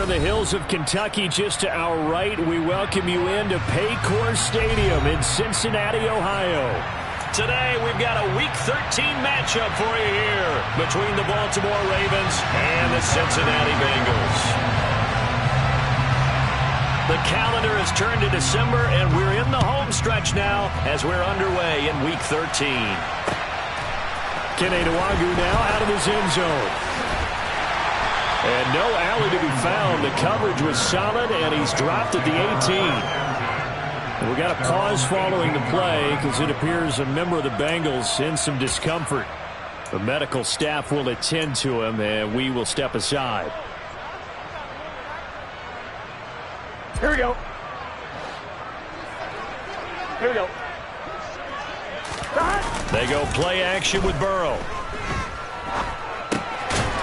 in the hills of Kentucky, just to our right, we welcome you into Paycor Stadium in Cincinnati, Ohio. Today, we've got a Week 13 matchup for you here between the Baltimore Ravens and the Cincinnati Bengals. The calendar has turned to December, and we're in the home stretch now as we're underway in Week 13. Kene Nwangwu now out of his end zone. And no alley to be found. The coverage was solid, and he's dropped at the 18. And we got a pause following the play because it appears a member of the Bengals in some discomfort. The medical staff will attend to him, and we will step aside. Here we go. Here we go. They go play action with Burrow.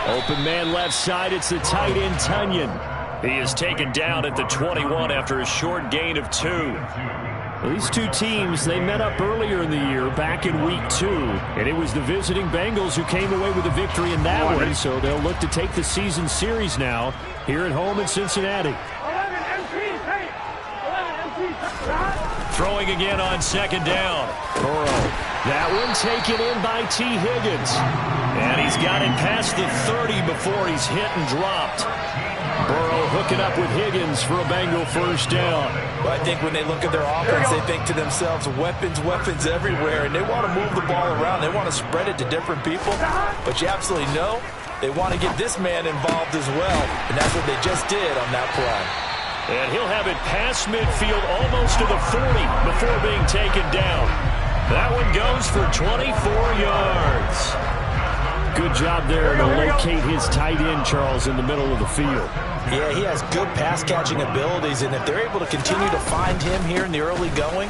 Open man left side, it's the tight end Tunyon. He is taken down at the 21 after a short gain of 2. Well, these two teams, they met up earlier in the year back in Week 2. And it was the visiting Bengals who came away with a victory in that one. So they'll look to take the season series now here at home in Cincinnati. Throwing again on second down. Burrow. That one taken in by T. Higgins. And he's got it past the 30 before he's hit and dropped. Burrow hooking up with Higgins for a Bengal first down. Well, I think when they look at their offense, they think to themselves, weapons everywhere, and they want to move the ball around. They want to spread it to different people. But you absolutely know they want to get this man involved as well, and that's what they just did on that play. And he'll have it past midfield almost to the 40 before being taken down. That one goes for 24 yards. Good job there to locate his tight end, Charles, in the middle of the field. Yeah, he has good pass-catching abilities, and if they're able to continue to find him here in the early going,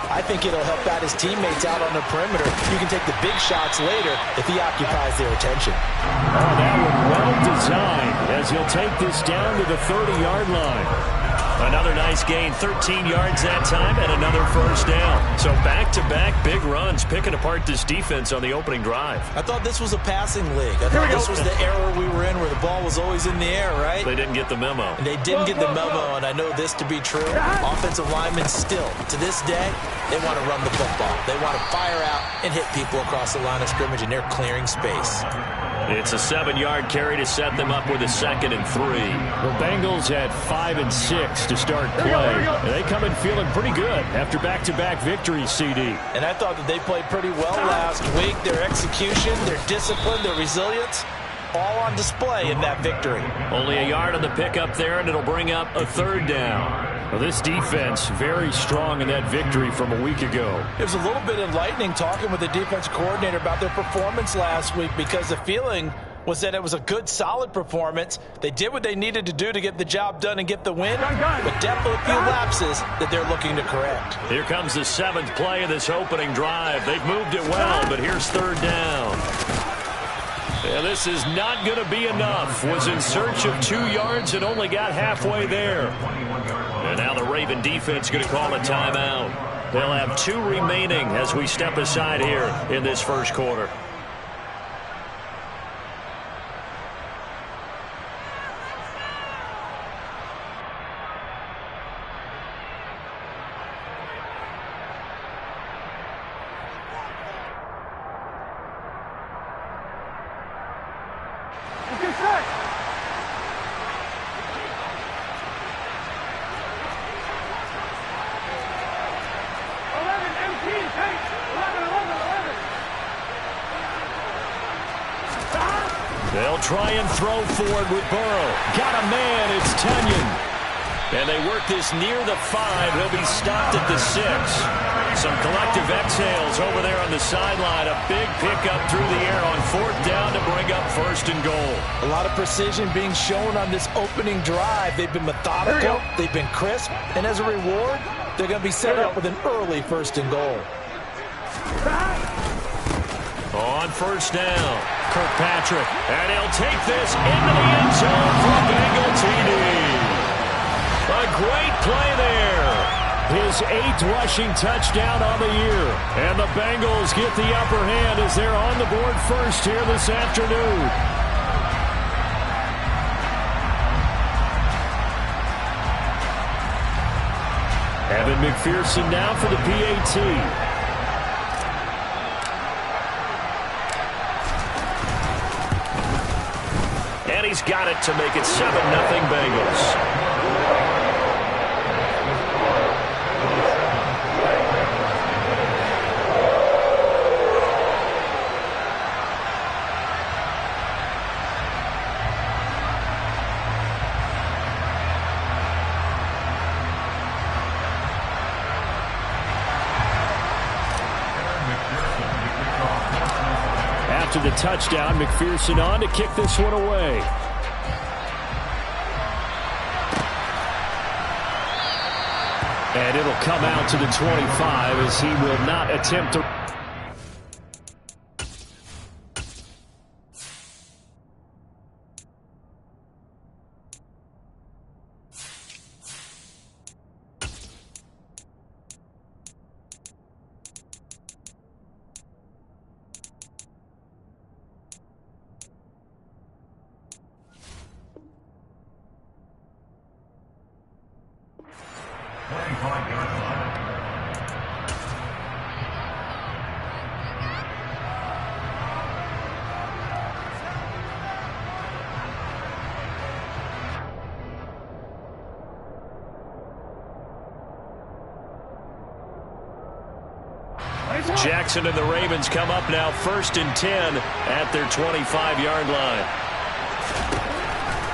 I think it'll help out his teammates out on the perimeter. You can take the big shots later if he occupies their attention. Oh, that one well designed as he'll take this down to the 30-yard line. Another nice gain, 13 yards that time, and another first down. So back-to-back big runs, picking apart this defense on the opening drive. I thought this was a passing league. I thought this was the era we were in where the ball was always in the air, right? They didn't get the memo. And they didn't get the memo, and I know this to be true. Offensive linemen still, to this day, they want to run the football. They want to fire out and hit people across the line of scrimmage, and they're clearing space. It's a 7-yard carry to set them up with a 2nd and 3. The Bengals had 5 and 6 to start play. And they come in feeling pretty good after back-to-back victories, CD. And I thought that they played pretty well last week. Their execution, their discipline, their resilience, all on display in that victory. Only a yard on the pickup there, and it'll bring up a 3rd down. Well, this defense very strong in that victory from a week ago. It was a little bit enlightening talking with the defense coordinator about their performance last week because the feeling was that it was a good, solid performance. They did what they needed to do to get the job done and get the win, but definitely a few lapses that they're looking to correct. Here comes the 7th play of this opening drive. They've moved it well, but here's 3rd down. And this is not going to be enough. Was in search of 2 yards and only got halfway there. And now the Raven defense going to call a timeout. They'll have 2 remaining as we step aside here in this first quarter. They'll try and throw forward with Burrow. Got a man, it's Tunyon. And they work this near the 5. He'll be stopped at the 6. Some collective exhales over there on the sideline. A big pickup through the air on 4th down to bring up 1st and goal. A lot of precision being shown on this opening drive. They've been methodical, they've been crisp, and as a reward, they're going to be set up with an early 1st and goal. On 1st down, Kirkpatrick, and he'll take this into the end zone for a Bengal TD. A great play there. His 8th rushing touchdown on the year. And the Bengals get the upper hand as they're on the board first here this afternoon. And McPherson now for the PAT. And he's got it to make it 7-0 Bengals. After the touchdown, McPherson on to kick this one away. And it'll come out to the 25 as he will not attempt to. Jackson and the Ravens come up now 1st and 10 at their 25-yard line.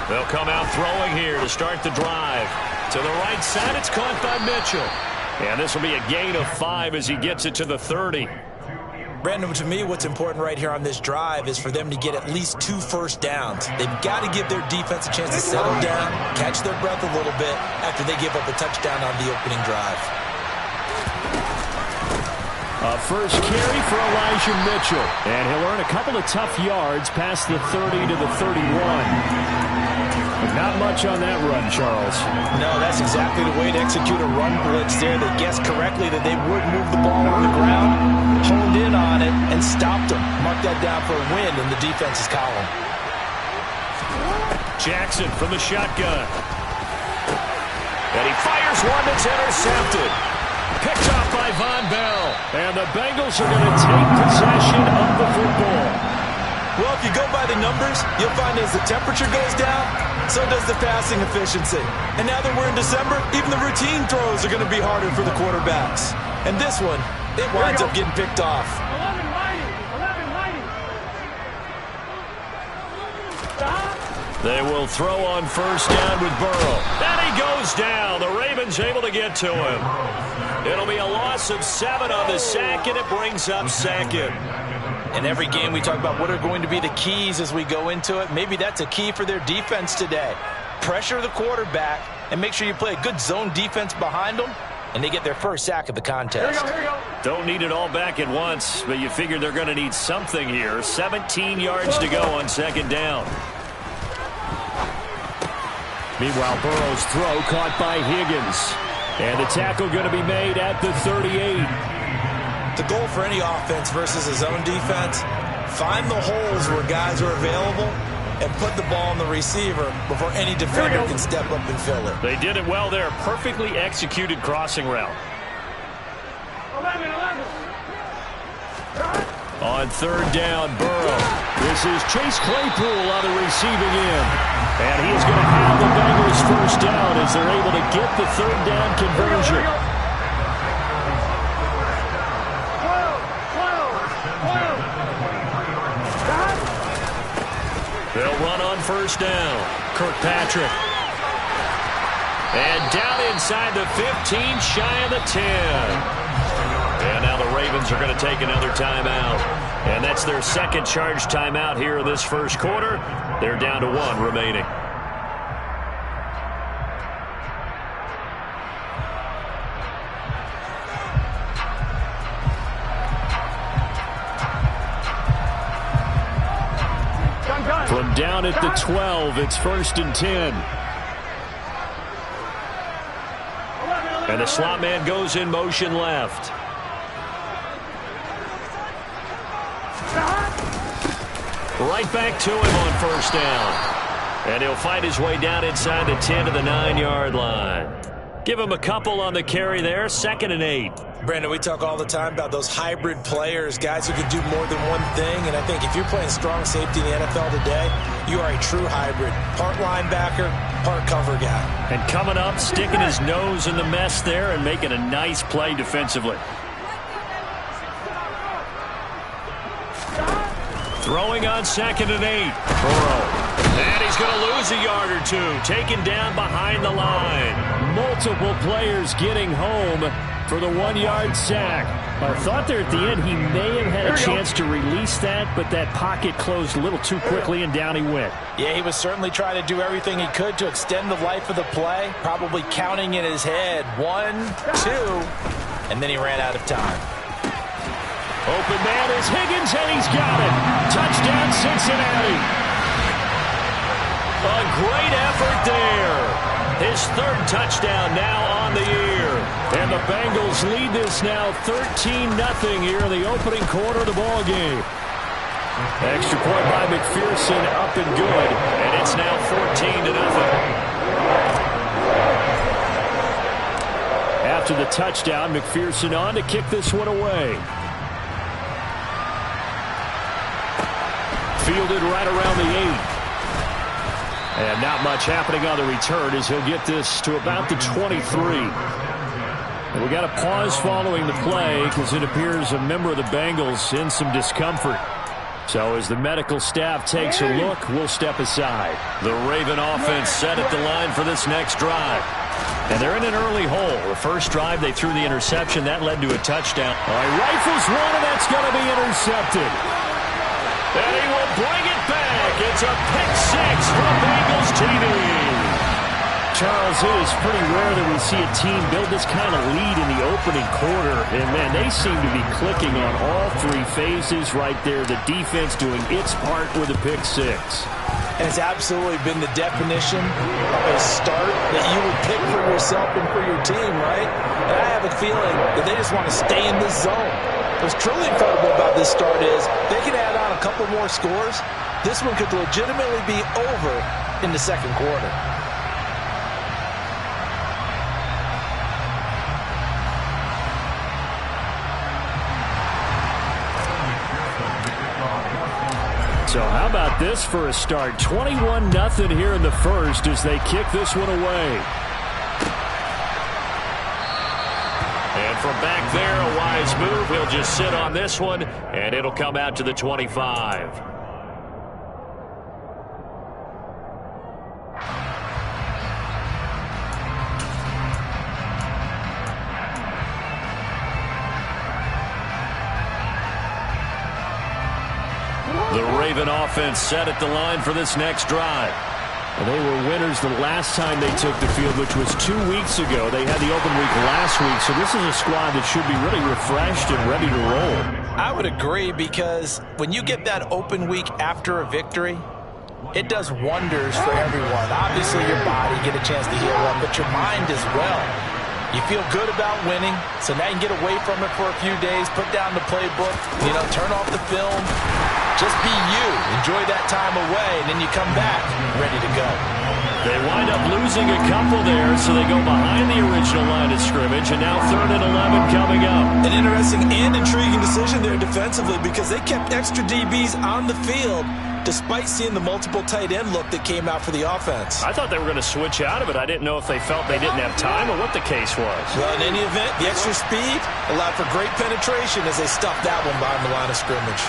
They'll come out throwing here to start the drive. To the right side, it's caught by Mitchell. And this will be a gain of 5 as he gets it to the 30. Brandon, to me, what's important right here on this drive is for them to get at least 2 first downs. They've got to give their defense a chance to settle down, catch their breath a little bit after they give up a touchdown on the opening drive. A first carry for Elijah Mitchell. And he'll earn a couple of tough yards past the 30 to the 31. Not much on that run, Charles. No, that's exactly the way to execute a run blitz there. They guessed correctly that they would move the ball on the ground, honed in on it, and stopped them. Mark that down for a win in the defense's column. Jackson from the shotgun. And he fires one that's intercepted. Picked off by Von Bell. And the Bengals are going to take possession of the football. Well, if you go by the numbers, you'll find as the temperature goes down, so does the passing efficiency. And now that we're in December, even the routine throws are going to be harder for the quarterbacks. And this one, it winds up getting picked off. 11-90. They will throw on first down with Burrow. And he goes down. The Ravens able to get to him. It'll be a loss of 7 on the sack, and it brings up 2nd. In every game, we talk about what are going to be the keys as we go into it. Maybe that's a key for their defense today. Pressure the quarterback and make sure you play a good zone defense behind them, and they get their first sack of the contest. Here we go. Don't need it all back at once, but you figure they're going to need something here. 17 yards to go on 2nd down. Meanwhile, Burrow's throw caught by Higgins. And the tackle going to be made at the 38. The goal for any offense versus a zone defense, find the holes where guys are available and put the ball on the receiver before any defender can step up and fill it. They did it well there. Perfectly executed crossing route. 11. On 3rd down, Burrow. This is Chase Claypool on the receiving end. And he is going to have the Bengals first down as they're able to get the 3rd down conversion. 12. They'll run on first down. Kirkpatrick. And down inside the 15, shy of the 10. And now the Ravens are going to take another timeout. And that's their 2nd charge timeout here in this first quarter. They're down to 1 remaining. From down at the 12, it's 1st and 10. And the slot man goes in motion left. Right back to him on first down. And he'll find his way down inside the 10 to the 9-yard line. Give him a couple on the carry there. 2nd and 8. Brandon, we talk all the time about those hybrid players, guys who can do more than one thing. And I think if you're playing strong safety in the NFL today, you are a true hybrid. Part linebacker, part cover guy. And coming up, sticking his nose in the mess there and making a nice play defensively. Throwing on 2nd and 8. Burrow. And he's going to lose a yard or two. Taken down behind the line. Multiple players getting home for the 1-yard sack. I thought there at the end he may have had a chance to release that, but that pocket closed a little too quickly, and down he went. Yeah, he was certainly trying to do everything he could to extend the life of the play, probably counting in his head 1, 2, and then he ran out of time. Open man is Higgins, and he's got it. Touchdown, Cincinnati. A great effort there. His 3rd touchdown now on the year. And the Bengals lead this now 13-0 here in the opening quarter of the ball game. Extra point by McPherson, up and good. And it's now 14-0. After the touchdown, McPherson on to kick this one away. Fielded right around the 8. And not much happening on the return as he'll get this to about the 23. And we got a pause following the play because it appears a member of the Bengals in some discomfort. So as the medical staff takes a look, we'll step aside. The Raven offense set at the line for this next drive. And they're in an early hole. The first drive, they threw the interception. That led to a touchdown. All right, rifles one, and that's going to be intercepted. And he will bring it back. It's a pick 6 from Bengals TV. Charles, it is pretty rare that we see a team build this kind of lead in the opening quarter. And, man, they seem to be clicking on all 3 phases right there. The defense doing its part with a pick 6. And it's absolutely been the definition of a start that you would pick for yourself and for your team, right? And I have a feeling that they just want to stay in this zone. What's truly incredible about this start is they can add on a couple more scores. This one could legitimately be over in the 2nd quarter. So how about this for a start? 21-0 here in the first as they kick this one away. And from back there, a wise move. He'll just sit on this one, and it'll come out to the 25. The Raven offense set at the line for this next drive. And they were winners the last time they took the field, which was 2 weeks ago. They had the open week last week, so this is a squad that should be really refreshed and ready to roll. I would agree, because when you get that open week after a victory, it does wonders for everyone. Obviously, your body get a chance to heal up, but your mind as well. You feel good about winning, so now you can get away from it for a few days, put down the playbook, turn off the film. Just be you. Enjoy that time away, and then you come back ready to go. They wind up losing a couple there, so they go behind the original line of scrimmage, and now 3rd and 11 coming up. An interesting and intriguing decision there defensively, because they kept extra DBs on the field despite seeing the multiple tight end look that came out for the offense. I thought they were going to switch out of it. I didn't know if they felt they didn't have time or what the case was. Well, in any event, the extra speed allowed for great penetration as they stuffed that one behind the line of scrimmage.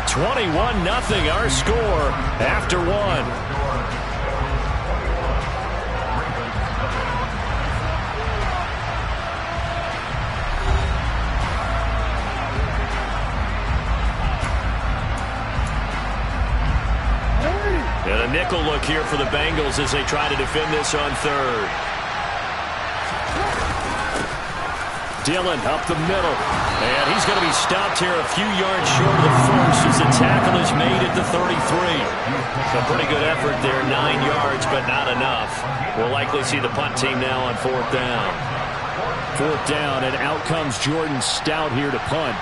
21-0 our score after 1. And a nickel look here for the Bengals as they try to defend this on 3rd. Dillon up the middle. And he's going to be stopped here a few yards short of the first as the tackle is made at the 33. So pretty good effort there, 9 yards, but not enough. We'll likely see the punt team now on 4th down. 4th down, and out comes Jordan Stout here to punt.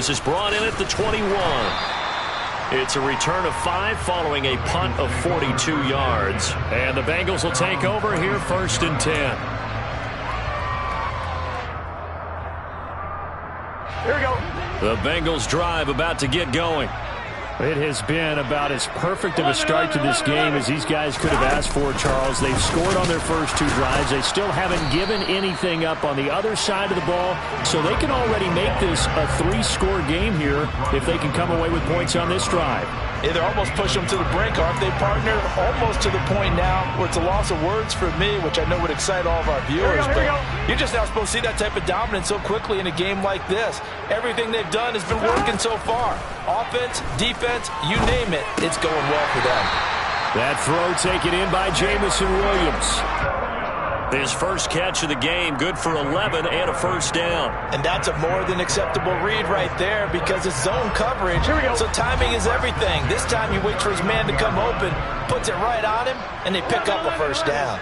This is brought in at the 21. It's a return of 5 following a punt of 42 yards. And the Bengals will take over here 1st and 10. Here we go. The Bengals drive about to get going. It has been about as perfect of a start to this game as these guys could have asked for, Charles. They've scored on their first 2 drives. They still haven't given anything up on the other side of the ball, so they can already make this a 3-score game here if they can come away with points on this drive. Either almost push them to the brink, aren't they, partner? Almost to the point now where it's a loss of words for me, which I know would excite all of our viewers. But you're just now supposed to see that type of dominance so quickly in a game like this. Everything they've done has been working so far. Offense, defense, you name it, it's going well for them. That throw taken in by Jamison Williams. His first catch of the game, good for 11 and a first down. And that's a more than acceptable read right there because it's zone coverage, so timing is everything. This time he waits for his man to come open, puts it right on him, and they pick up a first down.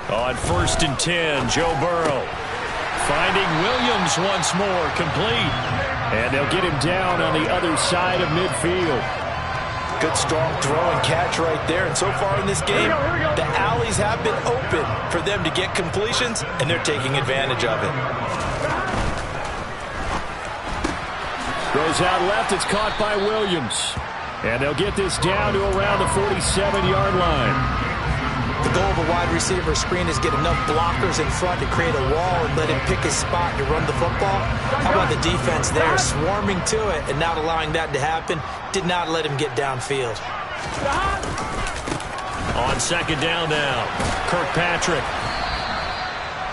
On 1st and 10, Joe Burrow. Finding Williams once more, complete. And they'll get him down on the other side of midfield. Good strong throw and catch right there. And so far in this game, the alleys have been open for them to get completions, and they're taking advantage of it. Goes out left, it's caught by Williams. And they'll get this down to around the 47-yard line. The goal of a wide receiver screen is get enough blockers in front to create a wall and let him pick his spot to run the football. How about the defense there, swarming to it and not allowing that to happen? Did not let him get downfield. On 2nd down now, Kirkpatrick.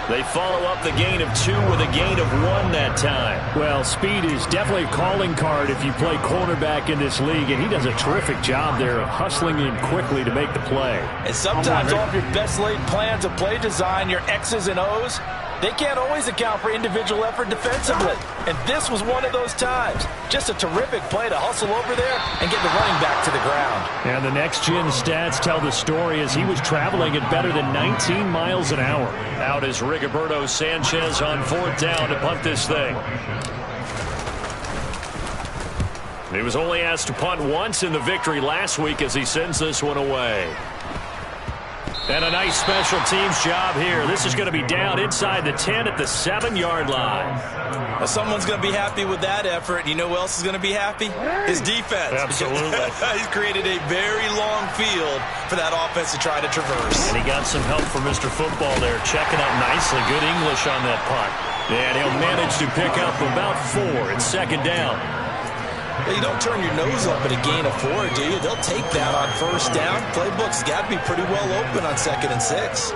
They follow up the gain of 2 with a gain of 1 that time. Well, speed is definitely a calling card if you play cornerback in this league, and he does a terrific job there of hustling in quickly to make the play. And sometimes all of your best laid plans of play design, your X's and O's, they can't always account for individual effort defensively. And this was one of those times. Just a terrific play to hustle over there and get the running back to the ground. And the next-gen stats tell the story as he was traveling at better than 19 miles an hour. Out is Rigoberto Sanchez on 4th down to punt this thing. He was only asked to punt once in the victory last week as he sends this one away. And a nice special teams job here. This is going to be down inside the 10 at the 7-yard line. Well, someone's going to be happy with that effort. You know who else is going to be happy? His defense. Absolutely. He's created a very long field for that offense to try to traverse. And he got some help from Mr. Football there, checking up nicely. Good English on that punt. And he'll manage to pick up about 4 at 2nd down. You don't turn your nose up at a gain of 4, do you? They'll take that on 1st down. Playbook's got to be pretty well open on 2nd and 6.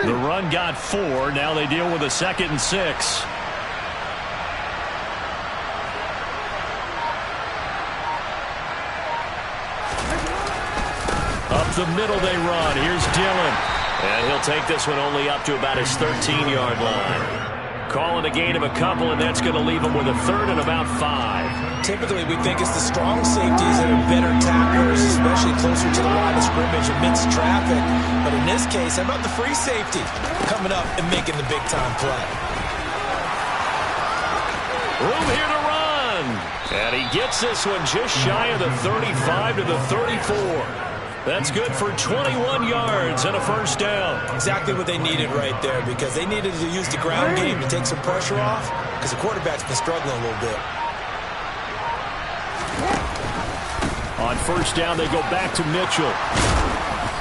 The run got 4. Now they deal with a 2nd and 6. Up the middle they run. Here's Dillon. And he'll take this one only up to about his 13-yard line. Calling a gain of a couple, and that's going to leave him with a 3rd and about 5. Typically, we think it's the strong safeties that are better tacklers, especially closer to the line of scrimmage amidst traffic. But in this case, how about the free safety coming up and making the big-time play? Room here to run. And he gets this one just shy of the 35 to the 34. That's good for 21 yards and a 1st down. Exactly what they needed right there, because they needed to use the ground game to take some pressure off, because the quarterback's been struggling a little bit. On 1st down, they go back to Mitchell.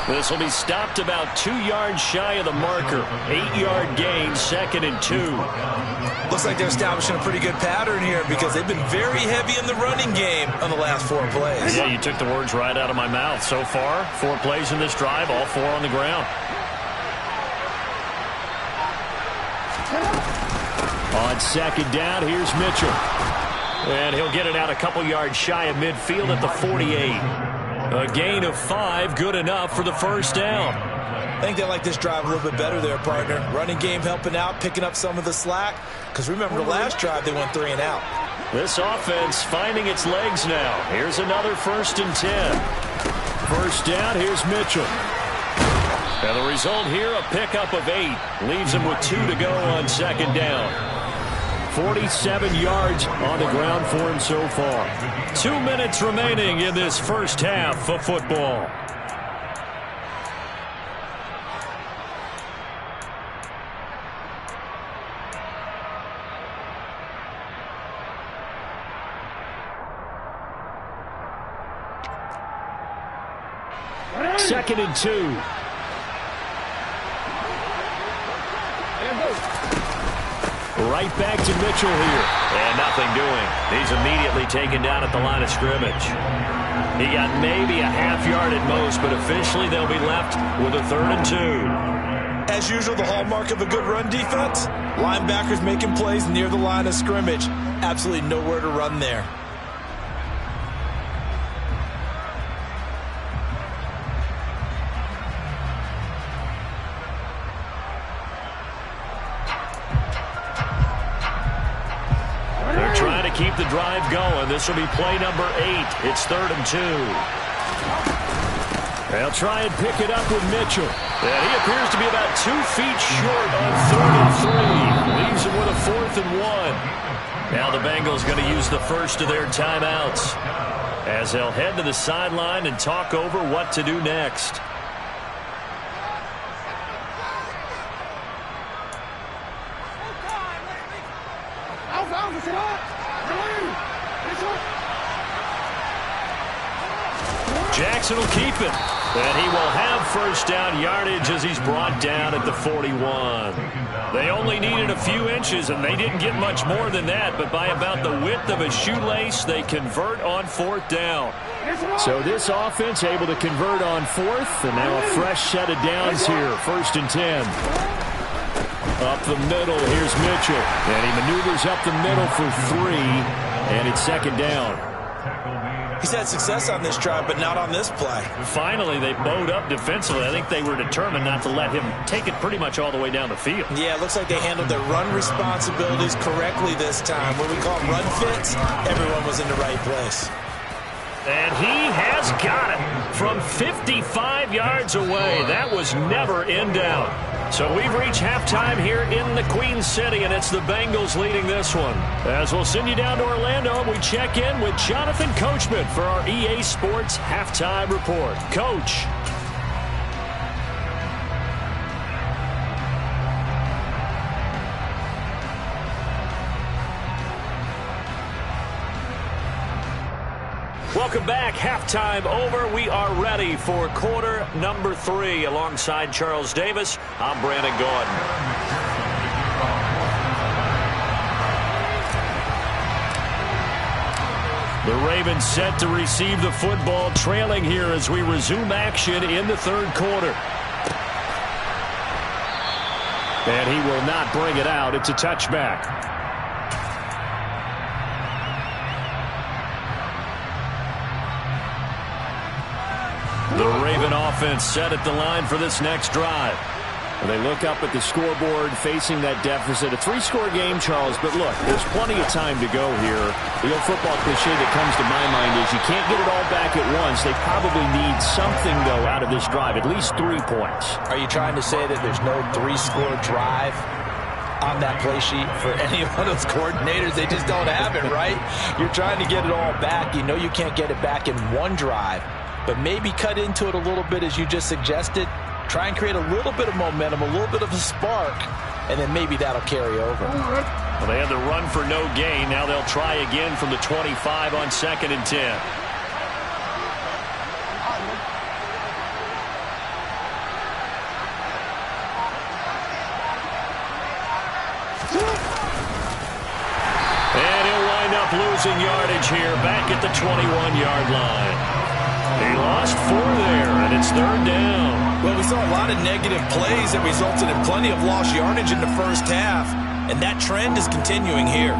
This will be stopped about 2 yards shy of the marker. 8-yard gain, 2nd and 2. Looks like they're establishing a pretty good pattern here because they've been very heavy in the running game on the last 4 plays. Yeah, you took the words right out of my mouth. So far, 4 plays in this drive, all 4 on the ground. On 2nd down, here's Mitchell. And he'll get it out a couple yards shy of midfield at the 48. A gain of 5, good enough for the 1st down. I think they like this drive a little bit better there, partner. Running game helping out, picking up some of the slack. Because remember, the last drive they went 3 and out. This offense finding its legs now. Here's another 1st and 10. First down, here's Mitchell. And the result here, a pickup of 8. Leaves him with 2 to go on 2nd down. 47 yards on the ground for him so far. 2 minutes remaining in this first half of football. Second and 2. Right back to Mitchell here. And nothing doing. He's immediately taken down at the line of scrimmage. He got maybe a half yard at most, but officially they'll be left with a 3rd and 2. As usual, the hallmark of a good run defense, linebackers making plays near the line of scrimmage. Absolutely nowhere to run there. Keep the drive going. This will be play number 8. It's 3rd and 2. They'll try and pick it up with Mitchell. And he appears to be about 2 feet short on 3rd and 3. Leaves him with a 4th and 1. Now the Bengals going to use the first of their timeouts as they'll head to the sideline and talk over what to do next. Jackson will keep it. And he will have first down yardage as he's brought down at the 41. They only needed a few inches, and they didn't get much more than that. But by about the width of a shoelace, they convert on 4th down. So this offense able to convert on 4th, and now a fresh set of downs here. 1st and 10. Up the middle, here's Mitchell. And he maneuvers up the middle for 3, and it's 2nd down. He's had success on this drive, but not on this play. Finally, they bowed up defensively. I think they were determined not to let him take it pretty much all the way down the field. Yeah, it looks like they handled their run responsibilities correctly this time. When we call them run fits, everyone was in the right place. And he has got it from 55 yards away. That was never in doubt. So we've reached halftime here in the Queen City, and it's the Bengals leading this one. As we'll send you down to Orlando, and we check in with Jonathan Coachman for our EA Sports Halftime Report. Coach. Welcome back. Halftime over. We are ready for quarter number 3. Alongside Charles Davis, I'm Brandon Gordon. The Ravens set to receive the football, trailing here as we resume action in the 3rd quarter. And he will not bring it out. It's a touchback. The Raven offense set at the line for this next drive. And they look up at the scoreboard facing that deficit. A 3-score game, Charles, but look, there's plenty of time to go here. The old football cliche that comes to my mind is you can't get it all back at once. They probably need something, though, out of this drive, at least 3 points. Are you trying to say that there's no 3-score drive on that play sheet for any one of those coordinators? They just don't have it, right? You're trying to get it all back. You know you can't get it back in one drive. But maybe cut into it a little bit as you just suggested. Try and create a little bit of momentum, a little bit of a spark, and then maybe that'll carry over. Well, they had the run for no gain. Now they'll try again from the 25 on 2nd and 10. And he'll wind up losing yardage here back at the 21-yard line. He lost 4 there, and it's 3rd down. Well, we saw a lot of negative plays that resulted in plenty of lost yardage in the first half, and that trend is continuing here.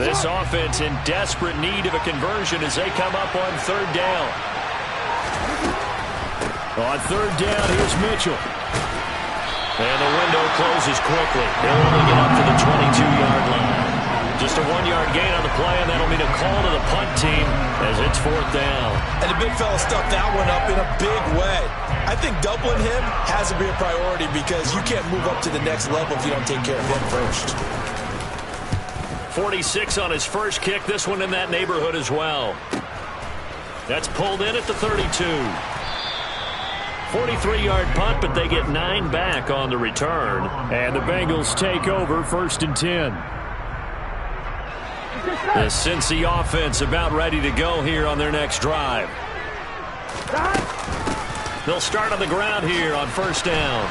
This offense in desperate need of a conversion as they come up on 3rd down. On 3rd down, here's Mitchell. And the window closes quickly. He'll only get up to the 22-yard line. Just a 1-yard gain on the play, and that'll mean a call to the punt team as it's 4th down. And the big fella stuffed that one up in a big way. I think doubling him has to be a priority because you can't move up to the next level if you don't take care of him first. 46 on his first kick. This one in that neighborhood as well. That's pulled in at the 32. 43-yard punt, but they get 9 back on the return. And the Bengals take over 1st and 10. The Cincy offense about ready to go here on their next drive. They'll start on the ground here on 1st down.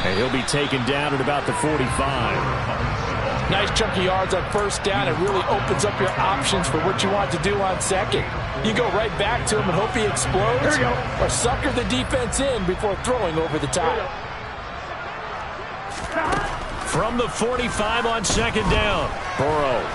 And he'll be taken down at about the 45. Nice chunky yards on 1st down. It really opens up your options for what you want to do on 2nd. You go right back to him and hope he explodes, or sucker the defense in before throwing over the top. From the 45 on 2nd down, Burrow.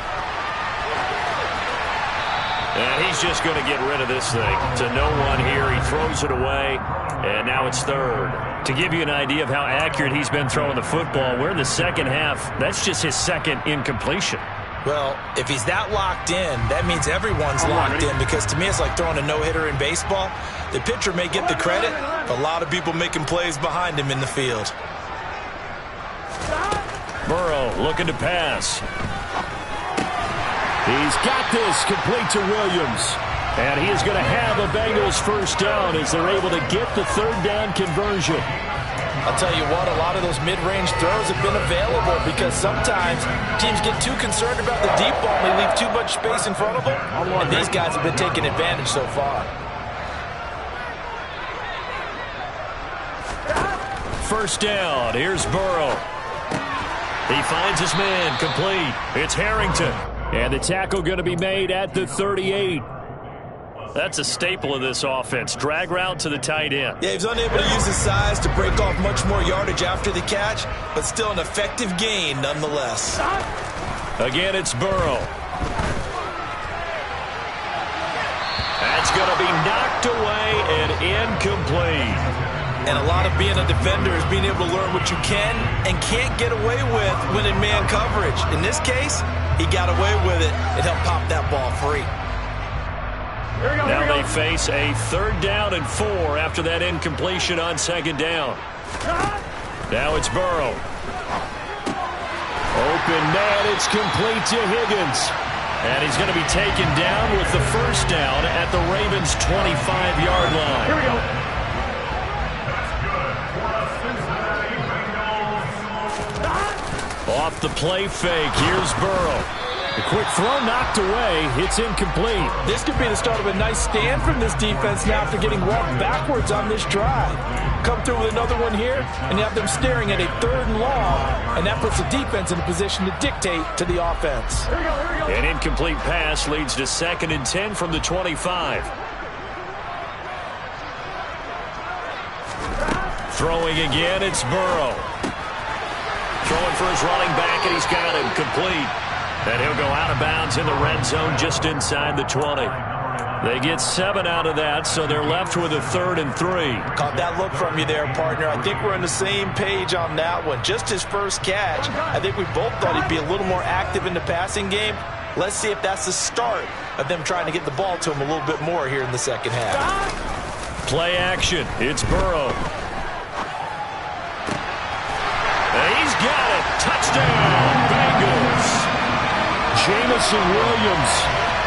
And he's just going to get rid of this thing to no one here. He throws it away, and now it's 3rd. To give you an idea of how accurate he's been throwing the football, we're in the second half. That's just his 2nd incompletion. Well, if he's that locked in, that means everyone's locked in, because to me it's like throwing a no-hitter in baseball. The pitcher may get the credit, but a lot of people making plays behind him in the field. Burrow looking to pass. He's got this complete to Williams. And he is going to have a Bengals 1st down as they're able to get the 3rd down conversion. I'll tell you what, a lot of those mid-range throws have been available because sometimes teams get too concerned about the deep ball and they leave too much space in front of them. And these guys have been taking advantage so far. 1st down. Here's Burrow. He finds his man complete. It's Harrington. And the tackle going to be made at the 38. That's a staple of this offense. Drag route to the tight end. Yeah, he's unable to use his size to break off much more yardage after the catch, but still an effective gain nonetheless. Again, it's Burrow. That's going to be knocked away and incomplete. And a lot of being a defender is being able to learn what you can and can't get away with when in man coverage. In this case, he got away with it and helped pop that ball free. Now they face a 3rd down and 4 after that incompletion on 2nd down. Now it's Burrow. Open man, it's complete to Higgins. And he's going to be taken down with the 1st down at the Ravens' 25-yard line. Here we go. Off the play fake, here's Burrow. The quick throw knocked away. It's incomplete. This could be the start of a nice stand from this defense now after getting walked backwards on this drive. Come through with another one here, and you have them staring at a 3rd and long, and that puts the defense in a position to dictate to the offense. An incomplete pass leads to 2nd and 10 from the 25. Throwing again, it's Burrow. Throwing for his running back, and he's got him complete. And he'll go out of bounds in the red zone just inside the 20. They get 7 out of that, so they're left with a 3rd and 3. Caught that look from you there, partner. I think we're on the same page on that one. Just his first catch. I think we both thought he'd be a little more active in the passing game. Let's see if that's the start of them trying to get the ball to him a little bit more here in the second half. Play action. It's Burrow. And he's got it. Touchdown, Bengals. Jamison Williams,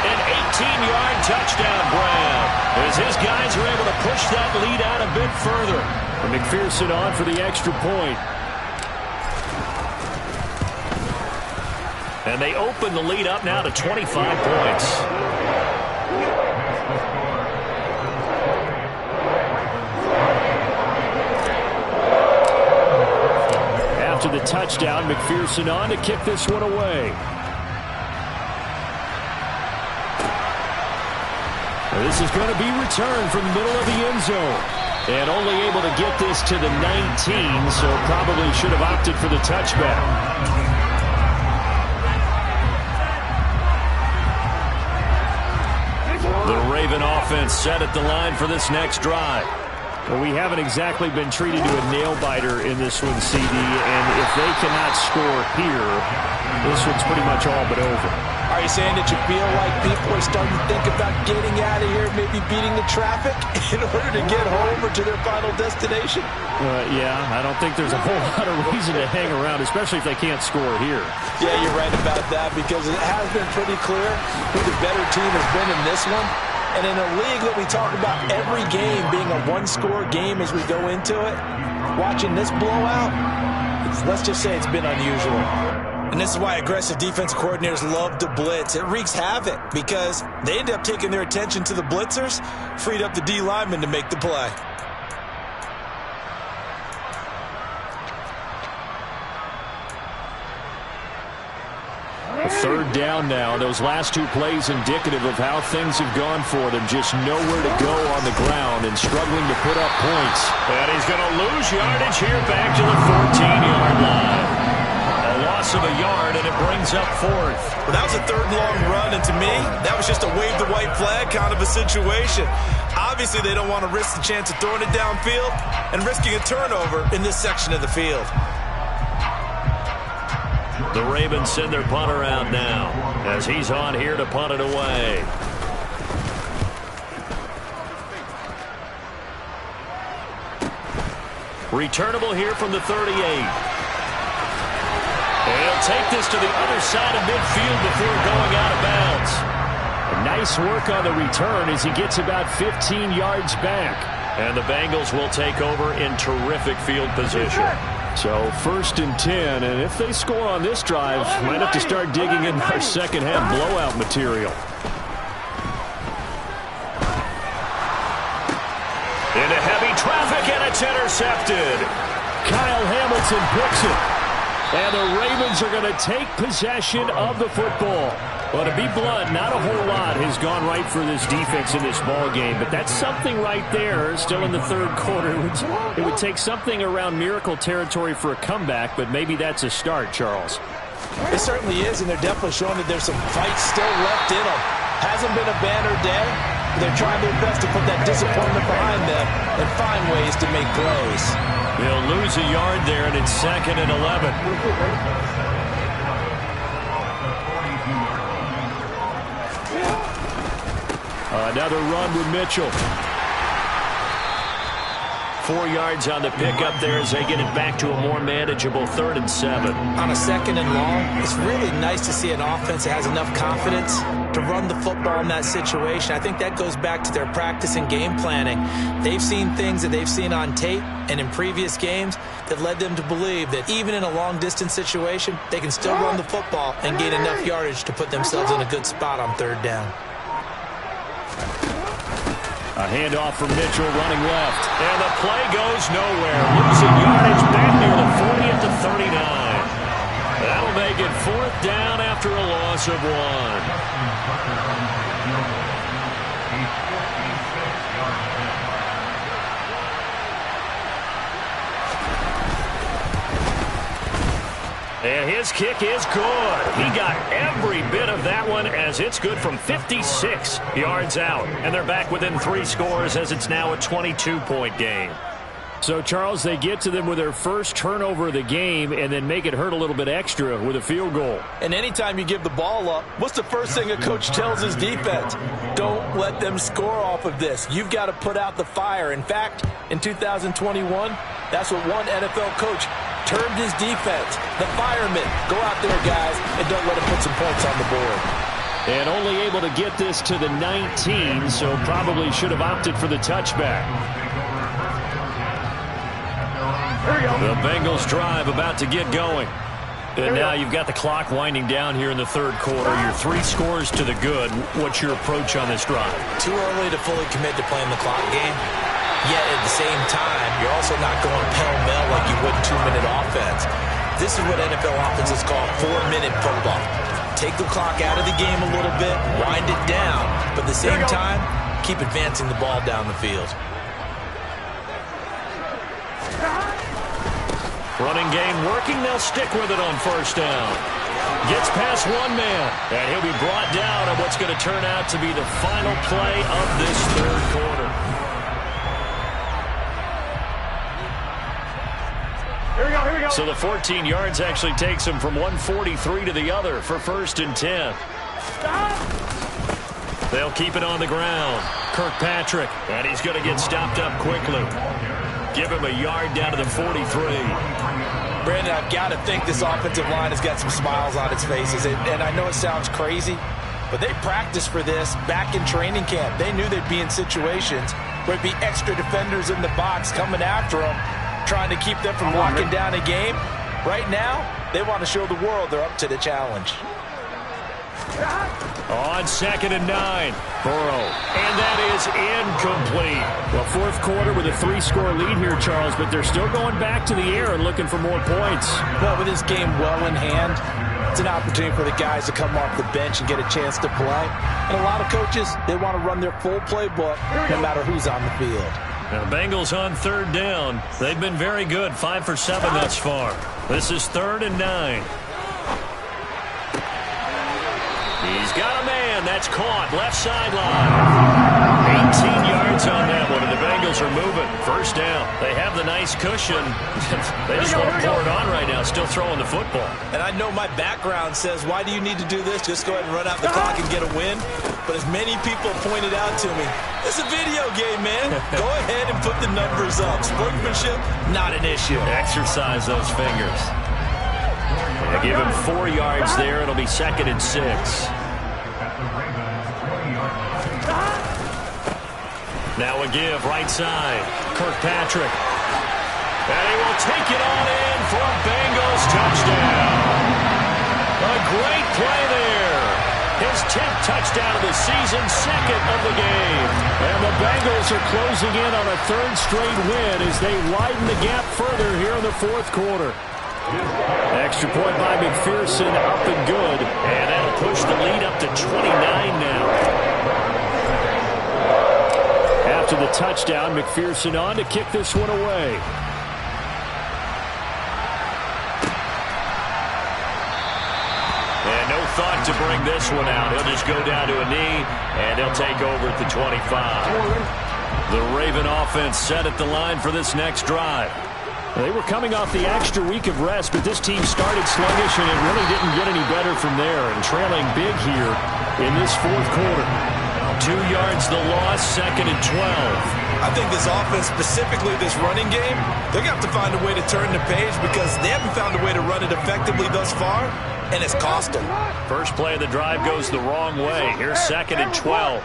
an 18-yard touchdown grab, as his guys are able to push that lead out a bit further. And McPherson on for the extra point. And they open the lead up now to 25 points. After the touchdown, McPherson on to kick this one away. This is going to be returned from the middle of the end zone. And only able to get this to the 19, so probably should have opted for the touchback. The Raven offense set at the line for this next drive. Well, we haven't exactly been treated to a nail-biter in this one, CD, and if they cannot score here, this one's pretty much all but over. Are you saying that you feel like people are starting to think about getting out of here, maybe beating the traffic in order to get home or to their final destination? Yeah, I don't think there's a whole lot of reason to hang around, especially if they can't score here. Yeah, you're right about that, because it has been pretty clear who the better team has been in this one. And in a league that we talk about every game being a one-score game as we go into it, watching this blowout, let's just say it's been unusual. And this is why aggressive defense coordinators love to blitz. It wreaks havoc because they end up taking their attention to the blitzers, freed up the D lineman to make the play. A third down now. Those last two plays indicative of how things have gone for them. Just nowhere to go on the ground and struggling to put up points. And he's going to lose yardage here back to the 14-yard line. A loss of a yard, and it brings up fourth. Well, that was a third long run, and to me, that was just a wave the white flag kind of a situation. Obviously, they don't want to risk the chance of throwing it downfield and risking a turnover in this section of the field. The Ravens send their punter out now as he's on here to punt it away. Returnable here from the 38. And he'll take this to the other side of midfield before going out of bounds. Nice work on the return as he gets about 15 yards back. And the Bengals will take over in terrific field position. So 1st and 10, and if they score on this drive, might have to start digging in our second half blowout material. Into heavy traffic, and it's intercepted. Kyle Hamilton picks it. And the Ravens are going to take possession of the football. Well, to be blunt, not a whole lot has gone right for this defense in this ball game, but that's something right there. Still in the third quarter. It would take something around miracle territory for a comeback, but maybe that's a start, Charles. It certainly is, and they're definitely showing that there's some fight still left in them. Hasn't been a banner day. They're trying their best to put that disappointment behind them and find ways to make plays. They'll lose a yard there, and it's 2nd and 11. Another run with Mitchell. 4 yards on the pickup there as they get it back to a more manageable 3rd and 7. On a 2nd and long, it's really nice to see an offense that has enough confidence to run the football in that situation. I think that goes back to their practice and game planning. They've seen things that they've seen on tape and in previous games that led them to believe that even in a long-distance situation, they can still run the football and gain enough yardage to put themselves in a good spot on 3rd down. A handoff from Mitchell running left. And the play goes nowhere. Losing yardage back near the 40 at the 39. That'll make it 4th down after a loss of 1. And his kick is good. He got every bit of that one as it's good from 56 yards out. And they're back within 3 scores as it's now a 22-point game. So, Charles, they get to them with their first turnover of the game and then make it hurt a little bit extra with a field goal. And anytime you give the ball up, what's the first thing a coach tells his defense? Don't let them score off of this. You've got to put out the fire. In fact, in 2021, that's what one NFL coach termed his defense, the firemen. Go out there, guys, and don't let them put some points on the board. And only able to get this to the 19, so probably should have opted for the touchback. The Bengals drive about to get going. And now you've got the clock winding down here in the third quarter. Your 3 scores to the good. What's your approach on this drive? Too early to fully commit to playing the clock game. Yet at the same time, you're also not going pell-mell like you would 2-minute offense. This is what NFL offenses call 4-minute football. Take the clock out of the game a little bit, wind it down, but at the same time, keep advancing the ball down the field. Running game working. They'll stick with it on 1st down. Gets past one man, and he'll be brought down on what's going to turn out to be the final play of this third quarter. So the 14 yards actually takes him from 143 to the other for 1st and 10. They'll keep it on the ground. Kirkpatrick, and he's going to get stopped up quickly. Give him a yard down to the 43. Brandon, I've got to think this offensive line has got some smiles on its faces. And I know it sounds crazy, but they practiced for this back in training camp. They knew they'd be in situations where there'd be extra defenders in the box coming after them, trying to keep them from locking down a game. Right now, they want to show the world they're up to the challenge. On 2nd and 9, Burrow, and that is incomplete. Well, fourth quarter with a 3-score lead here, Charles, but they're still going back to the air and looking for more points. Well, with this game well in hand, it's an opportunity for the guys to come off the bench and get a chance to play. And a lot of coaches, they want to run their full playbook no matter who's on the field. Now, Bengals on 3rd down. They've been very good, 5 for 7 thus far. This is 3rd and 9. He's got a man. That's caught. Left sideline. 18 yards on that one, and the Bengals are moving. 1st down. They have the nice cushion. They just want to pour it on right now, still throwing the football. And I know my background says, why do you need to do this? Just go ahead and run out the clock and get a win. But as many people pointed out to me, it's a video game, man. Go ahead and put the numbers up. Sportsmanship, not an issue. Exercise those fingers. They give him 4 yards there. It'll be 2nd and 6. Now a give, right side. Kirkpatrick. And he will take it on in for a Bengals touchdown. A great play there. His 10th touchdown of the season, 2nd of the game. And the Bengals are closing in on a 3rd straight win as they widen the gap further here in the 4th quarter. Extra point by McPherson, up and good. And that'll push the lead up to 29 now. After the touchdown, McPherson on to kick this one away. And no thought to bring this one out. He'll just go down to a knee, and they'll take over at the 25. The Raven offense set at the line for this next drive. They were coming off the extra week of rest, but this team started sluggish, and it really didn't get any better from there, and trailing big here in this 4th quarter. 2 yards the loss, 2nd and 12. I think this offense, specifically this running game, they're going to have to find a way to turn the page because they haven't found a way to run it effectively thus far, and it's cost them. First play of the drive goes the wrong way. Here's 2nd and 12.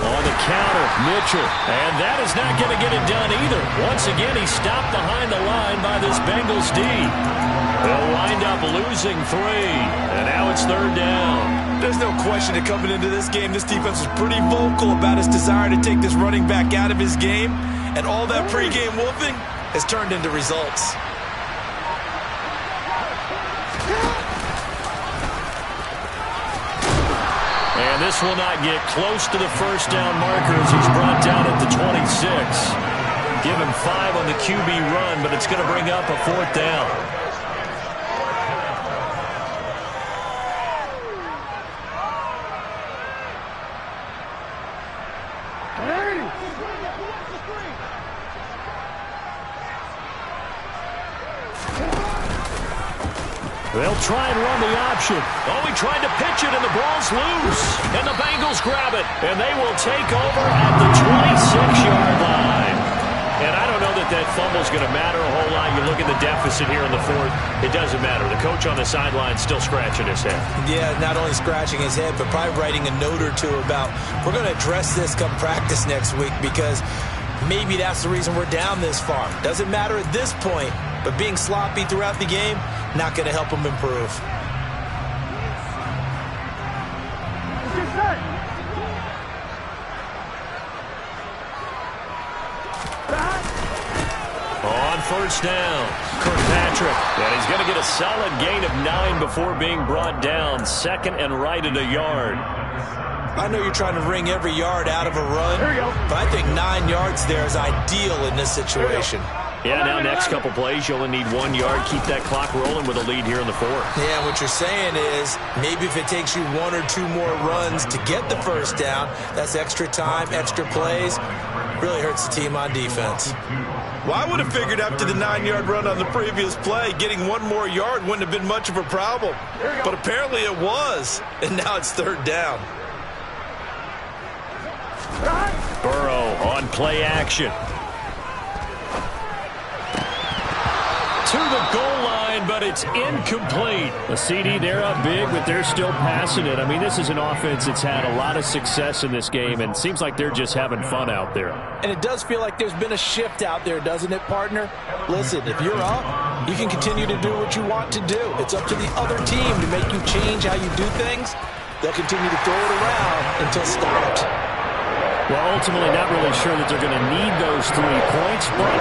On the counter, Mitchell. And that is not going to get it done either. Once again, he's stopped behind the line by this Bengals D. They'll wind up losing 3. And now it's 3rd down. There's no question that coming into this game, this defense was pretty vocal about its desire to take this running back out of his game. And all that pregame wolfing has turned into results. And this will not get close to the 1st down marker as he's brought down at the 26. Give him 5 on the QB run, but it's going to bring up a 4th down. They'll try and run the option. Oh, he tried to pitch it, and the ball's loose. And the Bengals grab it, and they will take over at the 26-yard line. And I don't know that that fumble's going to matter a whole lot. You look at the deficit here in the 4th. It doesn't matter. The coach on the sideline still scratching his head. Yeah, not only scratching his head, but probably writing a note or two about, we're going to address this come practice next week because maybe that's the reason we're down this far. Doesn't matter at this point, but being sloppy throughout the game, not going to help him improve. On 1st down, Kirkpatrick. And he's going to get a solid gain of 9 before being brought down. 2nd and right at a yard. I know you're trying to wring every yard out of a run, but I think 9 yards there is ideal in this situation. Yeah, now next couple plays, you only need 1 yard. Keep that clock rolling with a lead here in the 4th. Yeah, what you're saying is maybe if it takes you 1 or 2 more runs to get the 1st down, that's extra time, extra plays. Really hurts the team on defense. Well, I would have figured after the 9-yard run on the previous play, getting one more yard wouldn't have been much of a problem. But apparently it was, and now it's third down. Burrow on play action. To the goal line, but it's incomplete. The CD, they're up big, but they're still passing it. I mean, this is an offense that's had a lot of success in this game, and it seems like they're just having fun out there. And it does feel like there's been a shift out there, doesn't it, partner? Listen, if you're up, you can continue to do what you want to do. It's up to the other team to make you change how you do things. They'll continue to throw it around until stopped. Well, ultimately not really sure that they're going to need those 3 points, but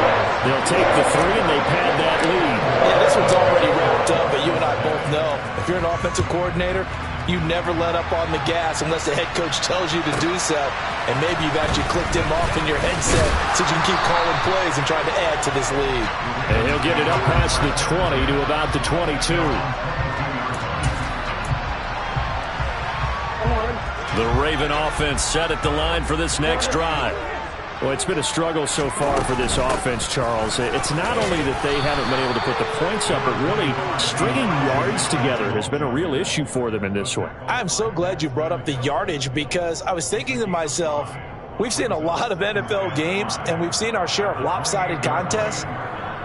they'll take the 3 and they pad that lead. Yeah, this one's already wrapped up, but you and I both know if you're an offensive coordinator, you never let up on the gas unless the head coach tells you to do so. And maybe you've actually clicked him off in your headset so you can keep calling plays and trying to add to this lead. And he'll get it up past the 20 to about the 22. The Raven offense set at the line for this next drive. Well, it's been a struggle so far for this offense, Charles. It's not only that they haven't been able to put the points up, but really stringing yards together has been a real issue for them in this one. I'm so glad you brought up the yardage because I was thinking to myself, we've seen a lot of NFL games and we've seen our share of lopsided contests,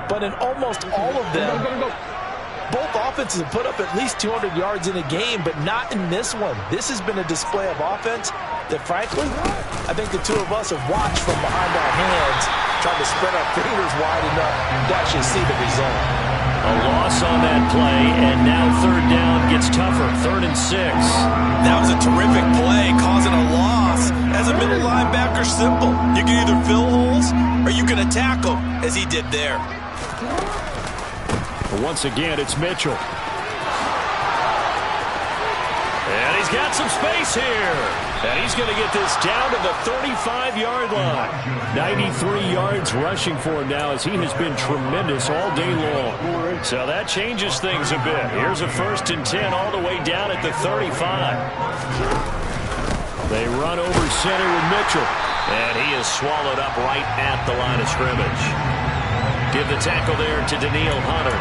but in almost all of them, both offenses have put up at least 200 yards in a game, but not in this one. This has been a display of offense that, frankly, I think the two of us have watched from behind our hands, trying to spread our fingers wide enough to actually see the result. A loss on that play, and now third down gets tougher. 3rd and 6. That was a terrific play, causing a loss. As a middle linebacker, simple. You can either fill holes or you can attack them, as he did there. Once again, it's Mitchell. And he's got some space here. And he's going to get this down to the 35-yard line. 93 yards rushing for him now as he has been tremendous all day long. So that changes things a bit. Here's a 1st and 10 all the way down at the 35. They run over center with Mitchell. And he is swallowed up right at the line of scrimmage. Give the tackle there to Daniil Hunter.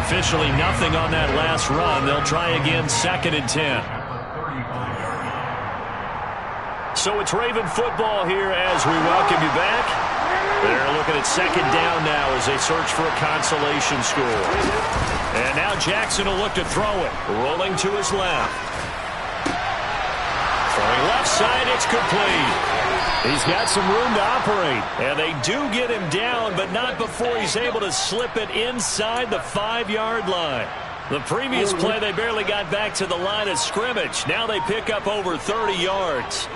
Officially nothing on that last run. They'll try again 2nd and 10. So it's Raven football here as we welcome you back. They're looking at 2nd down now as they search for a consolation score. And now Jackson will look to throw it. Rolling to his left. Throwing left side, it's complete. He's got some room to operate. And they do get him down, but not before he's able to slip it inside the 5-yard line. The previous play, they barely got back to the line of scrimmage. Now they pick up over 30 yards.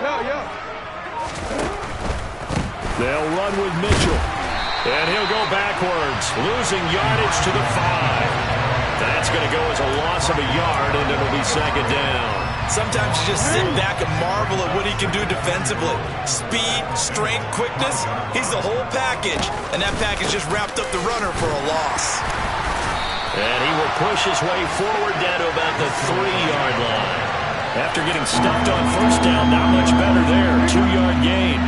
They'll run with Mitchell. And he'll go backwards, losing yardage to the 5. That's going to go as a loss of a yard, and it'll be 2nd down. Sometimes you just sit back and marvel at what he can do defensively. Speed, strength, quickness, he's the whole package. And that package just wrapped up the runner for a loss. And he will push his way forward down to about the 3-yard line. After getting stuffed on 1st down, not much better there. 2-yard gain.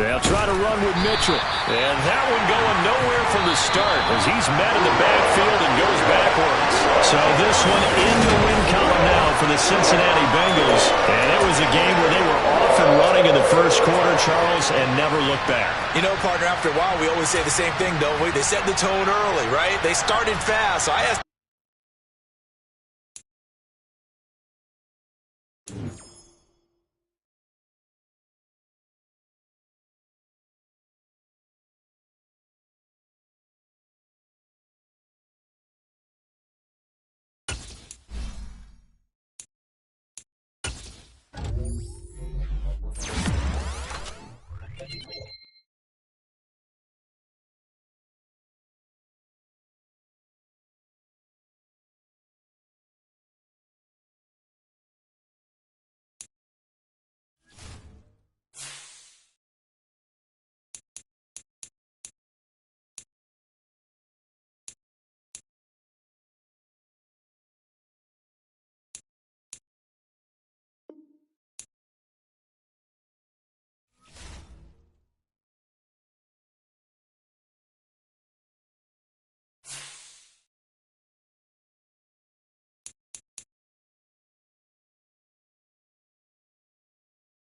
They'll try to run with Mitchell. And that one going nowhere from the start as he's met in the backfield and goes backwards. So this one in the win column now for the Cincinnati Bengals. And it was a game where they were off and running in the 1st quarter, Charles, and never looked back. You know, partner, after a while, we always say the same thing, don't we? They set the tone early, right? They started fast. So I asked